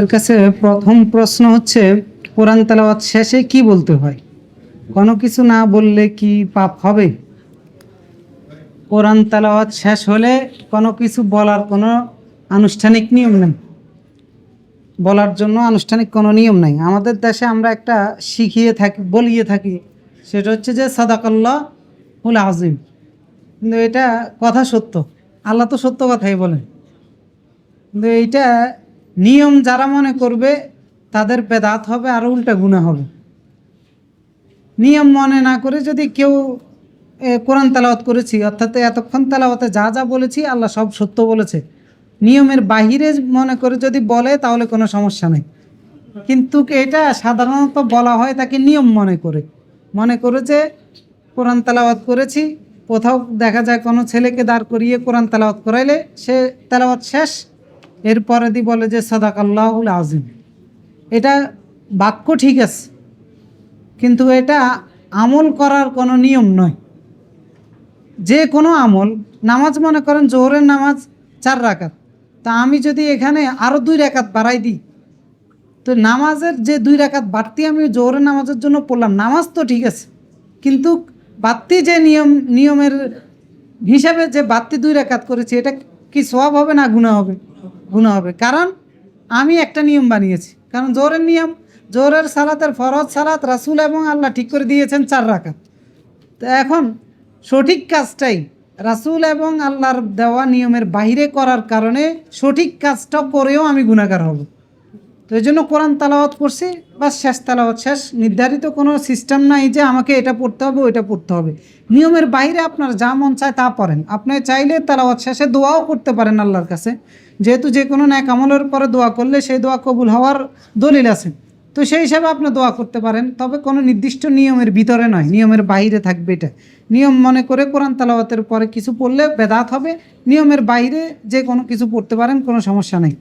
এর কাছে প্রথম প্রশ্ন হচ্ছে, কোরআন তেলাওয়াত শেষে কি বলতে হয়? কোনো কিছু না বললে কি পাপ হবে? কোরআন তেলাওয়াত শেষ হলে কোনো কিছু বলার কোনো আনুষ্ঠানিক নিয়ম নেই, বলার জন্য আনুষ্ঠানিক কোনো নিয়ম নাই। আমাদের দেশে আমরা একটা শিখিয়ে থাকি, বলিয়ে থাকি, সেটা হচ্ছে যে সাদাকাল্লাহুল আযীম। কিন্তু এটা কথা সত্য, আল্লাহ তো সত্য কথাই বলেন। কিন্তু এইটা নিয়ম যারা মনে করবে তাদের বেদাত হবে, আর উল্টা গুনাহ হবে। নিয়ম মনে না করে যদি কেউ কোরআন তেলাওয়াত করেছি, অর্থাৎ এতক্ষণ তেলাওয়াতে যা যা বলেছি আল্লাহ সব সত্য বলেছে, নিয়মের বাহিরে মনে করে যদি বলে তাহলে কোনো সমস্যা নেই। কিন্তু এটা সাধারণত বলা হয় তাকে নিয়ম মনে করে যে কোরআন তেলাওয়াত করেছি। কোথাও দেখা যায় কোনো ছেলেকে দাঁড় করিয়ে কোরআন তেলাওয়াত করাইলে সে তেলাওয়াত শেষ, এরপরে বলে যে সাদাকাল্লাহুল আযীম। এটা বাক্য ঠিক আছে, কিন্তু এটা আমল করার কোনো নিয়ম নয়। যে কোনো আমল, নামাজ মনে করেন জোহরের নামাজ 4 রাকাত, তা আমি যদি এখানে আরও 2 রাকাত বাড়াই দিই, তো নামাজের যে 2 রাকাত বাড়তি আমি জোহরের নামাজের জন্য পড়লাম, নামাজ তো ঠিক আছে, কিন্তু বাড়তি যে নিয়মের হিসাবে যে বাড়তি 2 রাকাত করেছি, এটা কি সওয়াব হবে না গুনাহ হবে? গুনাহ হবে, কারণ আমি একটা নিয়ম বানিয়েছি। কারণ জোহরের নিয়ম, জোহরের সালাতের ফরজ সালাত রাসূল এবং আল্লাহ ঠিক করে দিয়েছেন 4 রাকাত। তো এখন সঠিক কাজটাই রাসূল এবং আল্লাহর দেওয়া নিয়মের বাইরে করার কারণে সঠিক কাজটা করেও আমি গুনাহগার হব। তো এই জন্য কোরআন তেলাওয়াত করছি, বাস শেষ, তেলাওয়াত শেষ। নির্ধারিত কোনো সিস্টেম নাই যে আমাকে এটা পড়তে হবে ওইটা পড়তে হবে। নিয়মের বাইরে আপনার যা মন চায় তা পড়েন। আপনি চাইলে তেলাওয়াত শেষে দোয়াও করতে পারেন আল্লাহর কাছে, যেহেতু যে কোনো নেক আমলের পরে দোয়া করলে সেই দোয়া কবুল হওয়ার দলিল আছে। তো সেই হিসাবে আপনি দোয়া করতে পারেন, তবে কোনো নির্দিষ্ট নিয়মের ভিতরে নয়, নিয়মের বাইরে থাকবে এটা। নিয়ম মনে করে কোরআন তেলাওয়াতের পরে কিছু পড়লে বেদাত হবে, নিয়মের বাইরে যে কোনো কিছু পড়তে পারেন, কোনো সমস্যা নেই।